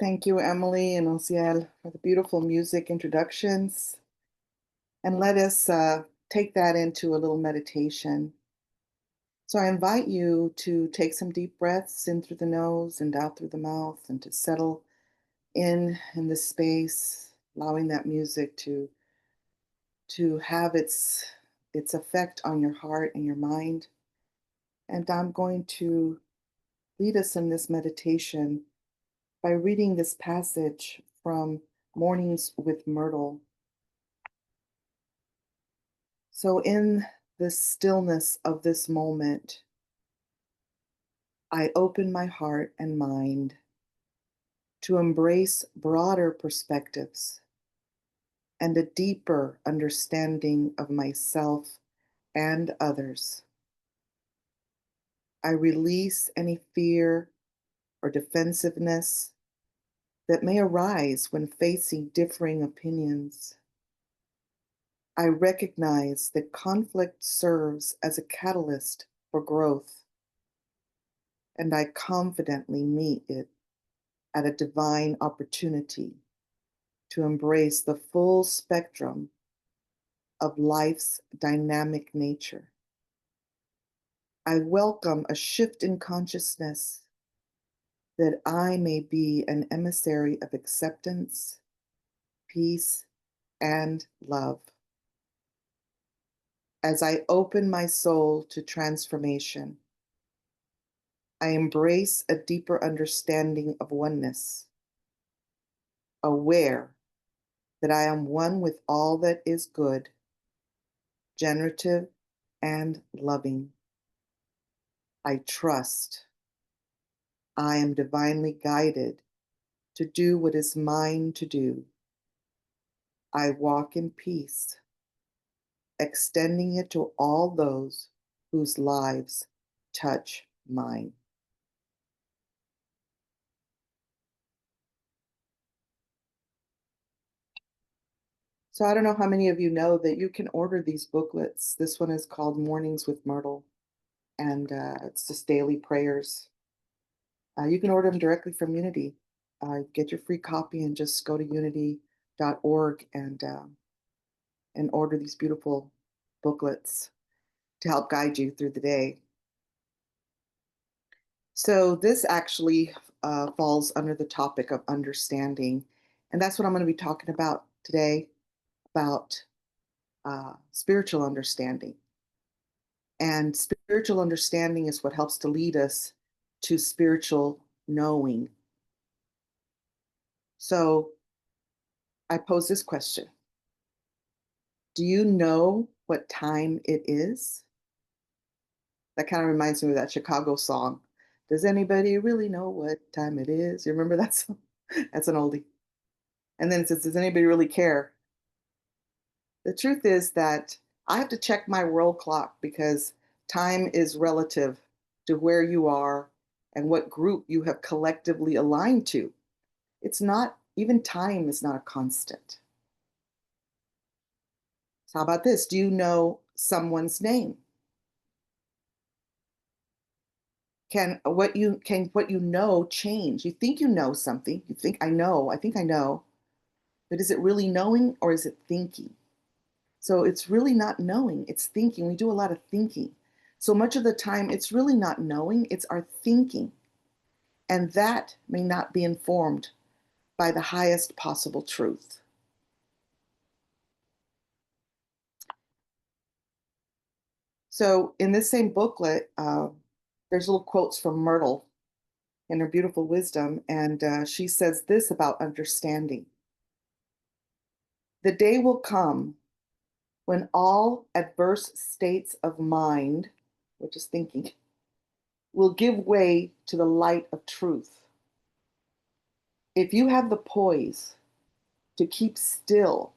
Thank you, Emily and Ociel, for the beautiful music introductions. And let us take that into a little meditation. So I invite you to take some deep breaths in through the nose and out through the mouth and to settle in this space, allowing that music to have its effect on your heart and your mind. And I'm going to lead us in this meditation by reading this passage from Mornings with Myrtle. So, in the stillness of this moment, I open my heart and mind to embrace broader perspectives and a deeper understanding of myself and others. I release any fear or defensiveness that may arise when facing differing opinions. I recognize that conflict serves as a catalyst for growth, and I confidently meet it at a divine opportunity to embrace the full spectrum of life's dynamic nature. I welcome a shift in consciousness that I may be an emissary of acceptance, peace, and love. As I open my soul to transformation, I embrace a deeper understanding of oneness, aware that I am one with all that is good, generative, and loving. I trust I am divinely guided to do what is mine to do. I walk in peace, extending it to all those whose lives touch mine. So I don't know how many of you know that you can order these booklets. This one is called Mornings with Myrtle, and it's just daily prayers. You can order them directly from Unity. Get your free copy and just go to unity.org and order these beautiful booklets to help guide you through the day. So this actually falls under the topic of understanding, and that's what I'm going to be talking about today, about spiritual understanding. And spiritual understanding is what helps to lead us to spiritual knowing. So I pose this question. Do you know what time it is? That kind of reminds me of that Chicago song. Does anybody really know what time it is? You remember that song? That's an oldie. And then it says, does anybody really care? The truth is that I have to check my world clock because time is relative to where you are and what group you have collectively aligned to. It's not, even time is not a constant. So how about this? Do you know someone's name? Can what you know change? You think you know something. You think I think I know. But is it really knowing or is it thinking? So it's really not knowing, it's thinking. We do a lot of thinking. So much of the time, it's really not knowing, it's our thinking. And that may not be informed by the highest possible truth. So in this same booklet, there's little quotes from Myrtle in her beautiful wisdom, and she says this about understanding. The day will come when all adverse states of mind, which is thinking, will give way to the light of truth. If you have the poise to keep still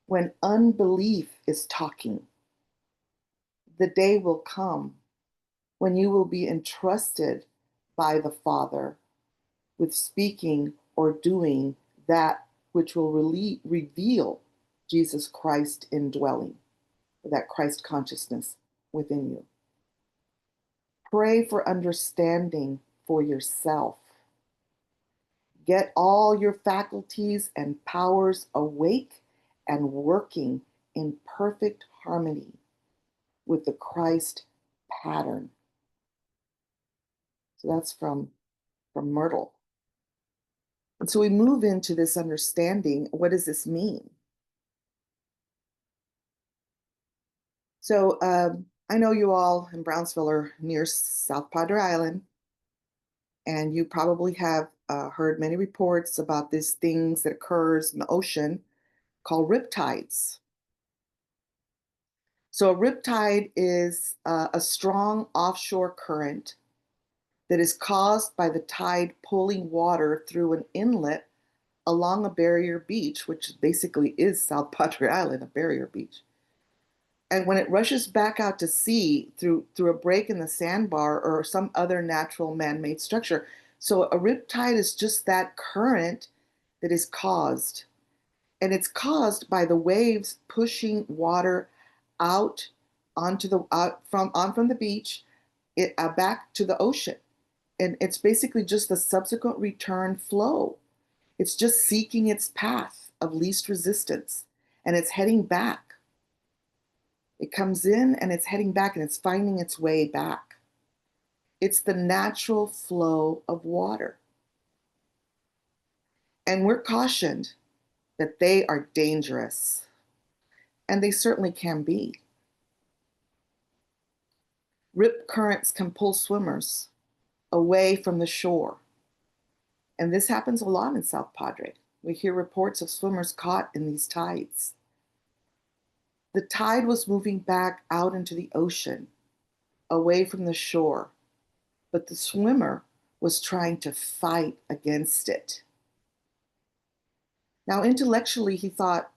when unbelief is talking, the day will come when you will be entrusted by the Father with speaking or doing that which will reveal Jesus Christ indwelling, that Christ consciousness within you. Pray for understanding for yourself. Get all your faculties and powers awake and working in perfect harmony with the Christ pattern. So that's from Myrtle. And so we move into this understanding. What does this mean? So I know you all in Brownsville are near South Padre Island, and you probably have heard many reports about these things that occurs in the ocean called riptides. So a riptide is a strong offshore current that is caused by the tide pulling water through an inlet along a barrier beach, which basically is South Padre Island, a barrier beach. And when it rushes back out to sea through a break in the sandbar or some other natural man-made structure. So a riptide is just that current that is caused. And it's caused by the waves pushing water out onto the from the beach, back to the ocean. And it's basically just the subsequent return flow. It's just seeking its path of least resistance, and it's heading back. It comes in and it's heading back and it's finding its way back. It's the natural flow of water. And we're cautioned that they are dangerous, and they certainly can be. Rip currents can pull swimmers away from the shore. And this happens a lot in South Padre. We hear reports of swimmers caught in these tides. The tide was moving back out into the ocean, away from the shore, but the swimmer was trying to fight against it. Now, intellectually, he thought,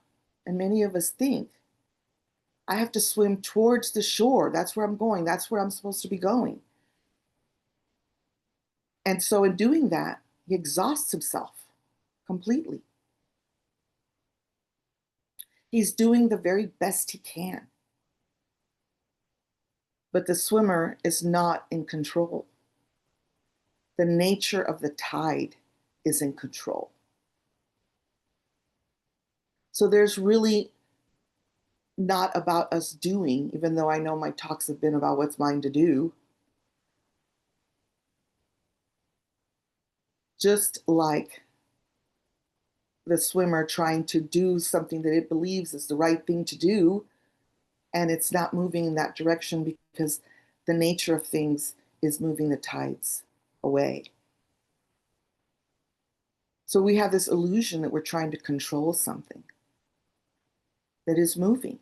and many of us think, I have to swim towards the shore. That's where I'm going. That's where I'm supposed to be going. And so, in doing that, he exhausts himself completely. He's doing the very best he can. But the swimmer is not in control. The nature of the tide is in control. So there's really not about us doing, even though I know my talks have been about what's mine to do. Just like the swimmer trying to do something that it believes is the right thing to do, and it's not moving in that direction because the nature of things is moving the tides away. So we have this illusion that we're trying to control something that is moving.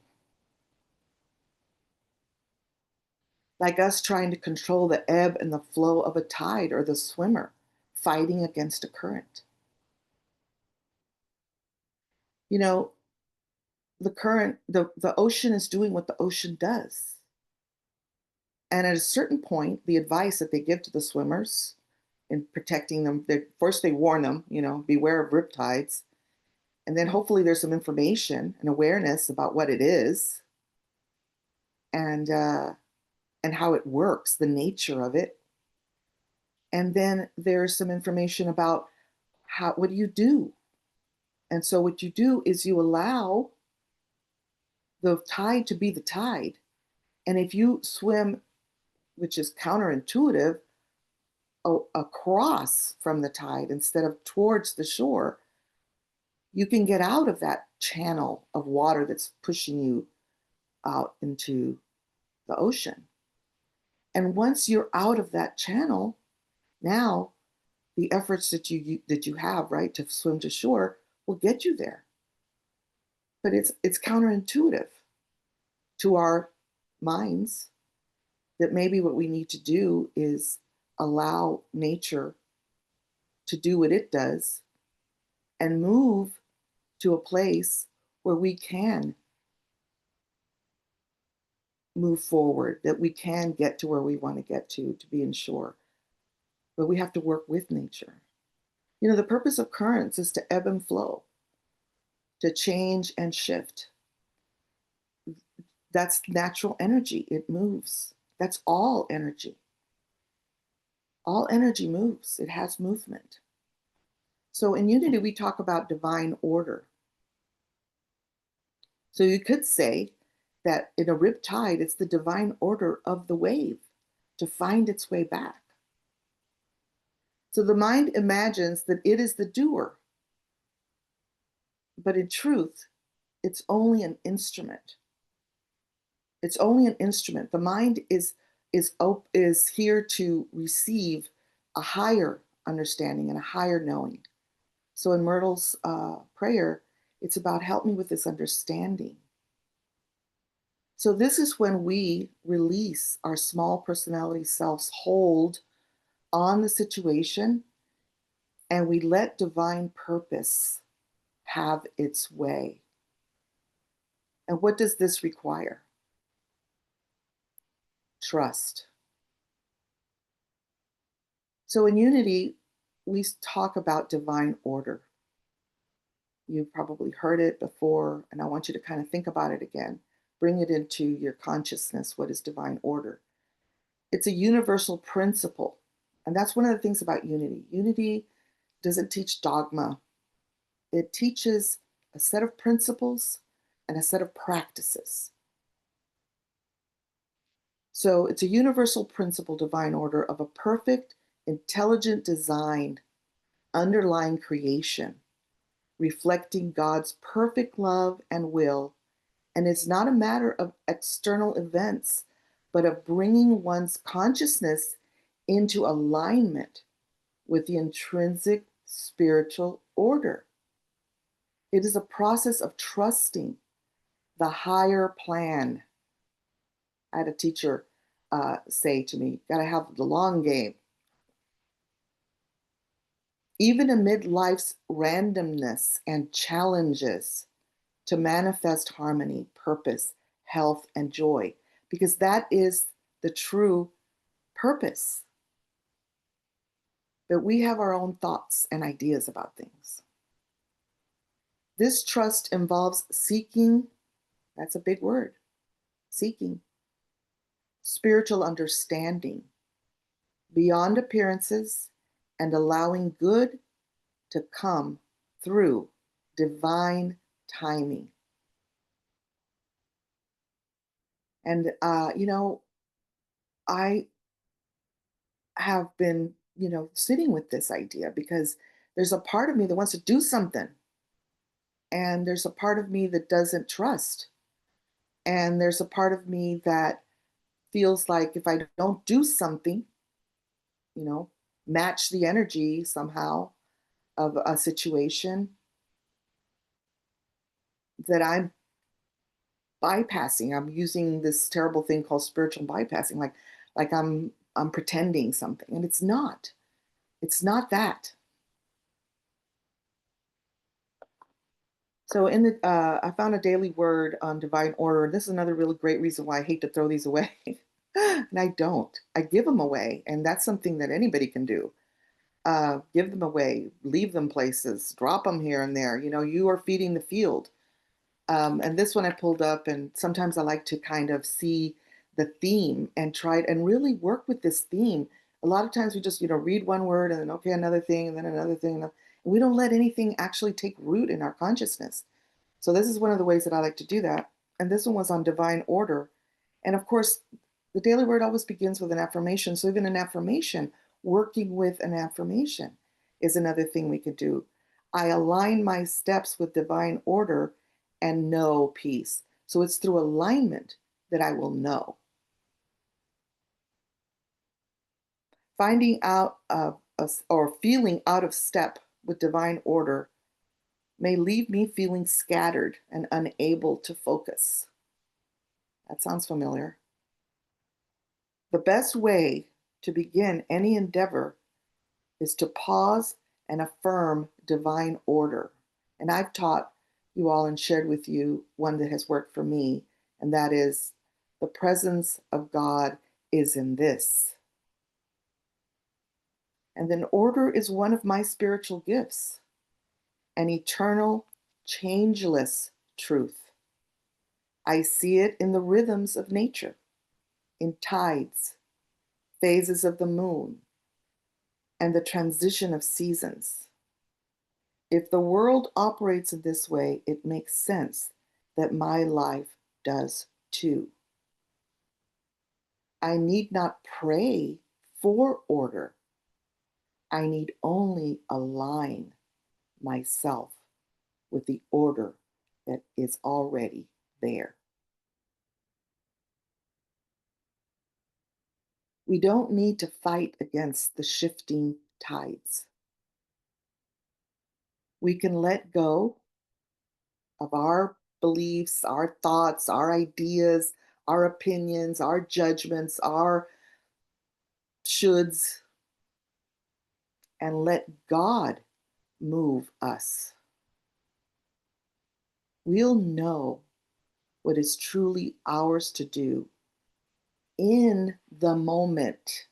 Like us trying to control the ebb and the flow of a tide, or the swimmer fighting against a current. You know, the current, the ocean is doing what the ocean does. And at a certain point, the advice that they give to the swimmers in protecting them, first they warn them, beware of riptides. And then hopefully there's some information and awareness about what it is, and how it works, the nature of it. And then there's some information about what do you do? And so what you do is you allow the tide to be the tide. And if you swim, which is counterintuitive, across from the tide instead of towards the shore, you can get out of that channel of water that's pushing you out into the ocean. And once you're out of that channel, now the efforts that you have, right, to swim to shore will get you there. But it's counterintuitive to our minds that maybe what we need to do is allow nature to do what it does and move to a place where we can move forward, that we can get to where we want to get to be in shore. But we have to work with nature. The purpose of currents is to ebb and flow, to change and shift. That's natural energy. It moves. That's all energy. All energy moves. It has movement. So in unity, we talk about divine order. So you could say that in a rip tide, it's the divine order of the wave to find its way back. So the mind imagines that it is the doer, but in truth, it's only an instrument. It's only an instrument. The mind is here to receive a higher understanding and a higher knowing. So in Myrtle's prayer, it's about help me with this understanding. So this is when we release our small personality selves hold on the situation and we let divine purpose have its way. And what does this require? Trust. So in unity, we talk about divine order. You've probably heard it before, and I want you to kind of think about it again. Bring it into your consciousness. What is divine order? It's a universal principle. And that's one of the things about unity. Unity doesn't teach dogma. It teaches a set of principles and a set of practices. So it's a universal principle, divine order, of a perfect, intelligent design underlying creation, reflecting God's perfect love and will. And it's not a matter of external events, but of bringing one's consciousness into alignment with the intrinsic spiritual order. It is a process of trusting the higher plan. I had a teacher say to me, gotta have the long game. Even amid life's randomness and challenges, to manifest harmony, purpose, health, and joy, because that is the true purpose. That we have our own thoughts and ideas about things. This trust involves seeking, that's a big word, seeking spiritual understanding beyond appearances and allowing good to come through divine timing. And, I have been, sitting with this idea because there's a part of me that wants to do something. And there's a part of me that doesn't trust. And there's a part of me that feels like if I don't do something, you know, match the energy somehow of a situation, that I'm bypassing. I'm using this terrible thing called spiritual bypassing, like I'm pretending something, and it's not. It's not that. So I found a daily word on divine order. This is another really great reason why I hate to throw these away, and I don't. I give them away, and that's something that anybody can do. Give them away, leave them places, drop them here and there. You are feeding the field. And this one I pulled up, and sometimes I like to kind of see the theme and try it and really work with this theme. A lot of times we just, read one word and then, okay, another thing, and then another thing. And we don't let anything actually take root in our consciousness. So this is one of the ways that I like to do that. And this one was on divine order. And of course, the daily word always begins with an affirmation. So even an affirmation, working with an affirmation is another thing we could do. I align my steps with divine order and know peace. So it's through alignment that I will know. Finding out or feeling out of step with divine order may leave me feeling scattered and unable to focus. That sounds familiar. The best way to begin any endeavor is to pause and affirm divine order. And I've taught you all and shared with you one that has worked for me, and that is the presence of God is in this. And then order is one of my spiritual gifts, an eternal, changeless truth. I see it in the rhythms of nature, in tides, phases of the moon, and the transition of seasons. If the world operates in this way, it makes sense that my life does too. I need not pray for order. I need only align myself with the order that is already there. We don't need to fight against the shifting tides. We can let go of our beliefs, our thoughts, our ideas, our opinions, our judgments, our shoulds, and let God move us. We'll know what is truly ours to do in the moment.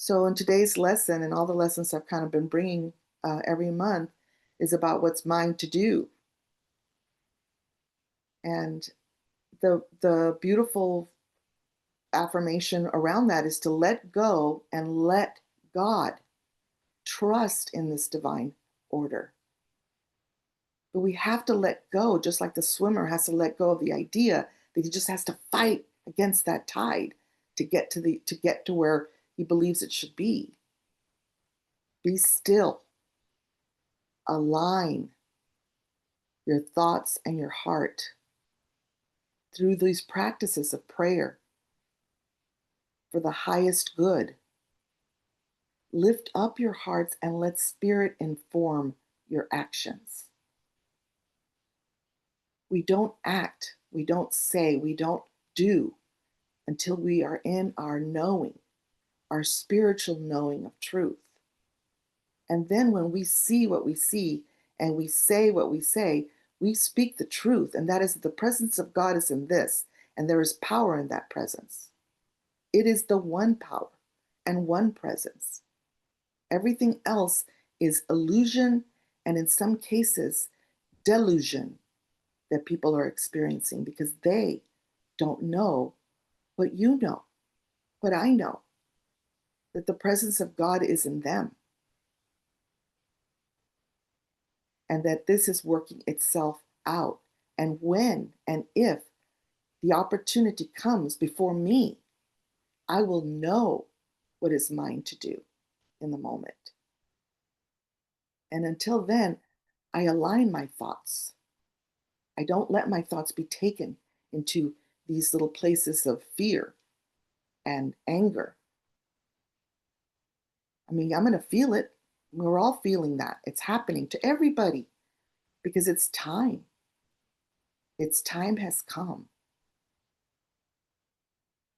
So, in today's lesson, and all the lessons I've kind of been bringing every month, is about what's mine to do. And the beautiful affirmation around that is to let go and let God trust in this divine order. But we have to let go, just like the swimmer has to let go of the idea that he just has to fight against that tide to get to where he believes it should be. Be still. Align your thoughts and your heart through these practices of prayer for the highest good. Lift up your hearts and let spirit inform your actions. We don't act, we don't say, we don't do until we are in our knowing, our spiritual knowing of truth. And then when we see what we see and we say what we say, we speak the truth. And that is the presence of God is in this. And there is power in that presence. It is the one power and one presence. Everything else is illusion and in some cases, delusion that people are experiencing because they don't know what you know, what I know, that the presence of God is in them and that this is working itself out. And when and if the opportunity comes before me, I will know what is mine to do in the moment. And until then, I align my thoughts. I don't let my thoughts be taken into these little places of fear and anger. I mean, I'm going to feel it. We're all feeling that. It's happening to everybody because it's time. Its time has come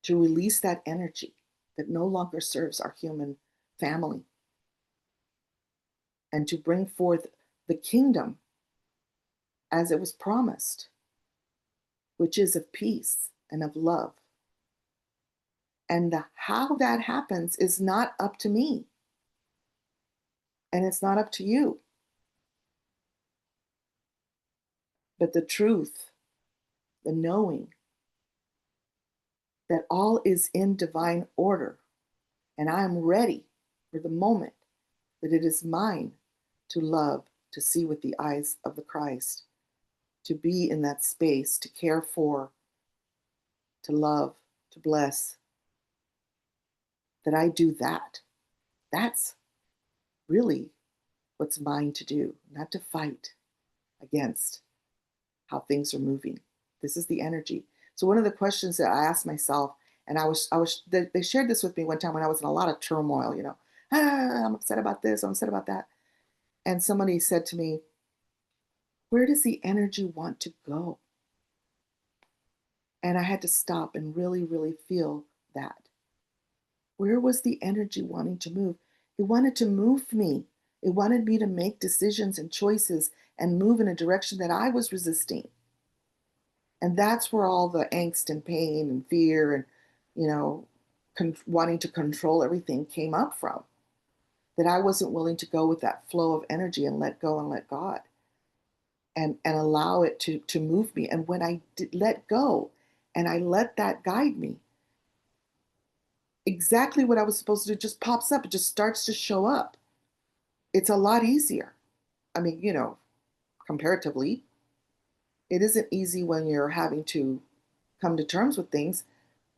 to release that energy that no longer serves our human family and to bring forth the kingdom as it was promised, which is of peace and of love. And how that happens is not up to me. And it's not up to you. But the truth, the knowing that all is in divine order, and I am ready for the moment that it is mine to love, to see with the eyes of the Christ, to be in that space, to care for, to love, to bless, that I do that. That's really what's mine to do, not to fight against how things are moving. This is the energy. So one of the questions that I asked myself, and they shared this with me one time when I was in a lot of turmoil, I'm upset about this, I'm upset about that. And somebody said to me, where does the energy want to go? And I had to stop and really, really feel that. Where was the energy wanting to move? It wanted to move me. It wanted me to make decisions and choices and move in a direction that I was resisting. And that's where all the angst and pain and fear and, wanting to control everything came up from. That I wasn't willing to go with that flow of energy and let go and let God and allow it to move me. And when I did let go and I let that guide me, exactly what I was supposed to do just pops up. It just starts to show up. It's a lot easier. I mean, comparatively, it isn't easy when you're having to come to terms with things,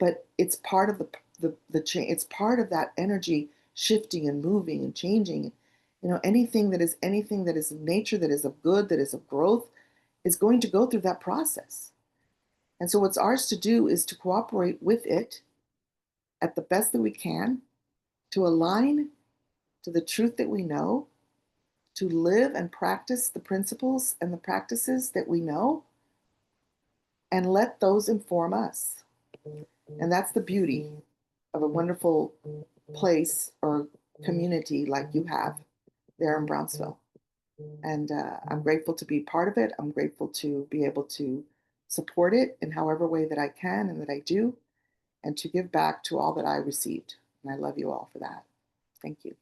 but it's part of the change. It's part of that energy shifting and moving and changing. Anything that is of nature, that is of good, that is of growth, is going to go through that process. And so, what's ours to do is to cooperate with it at the best that we can, to align to the truth that we know, to live and practice the principles and the practices that we know, and let those inform us. And that's the beauty of a wonderful place or community like you have there in Brownsville. And I'm grateful to be part of it. I'm grateful to be able to support it in however way that I can and that I do, and to give back to all that I received. And I love you all for that. Thank you.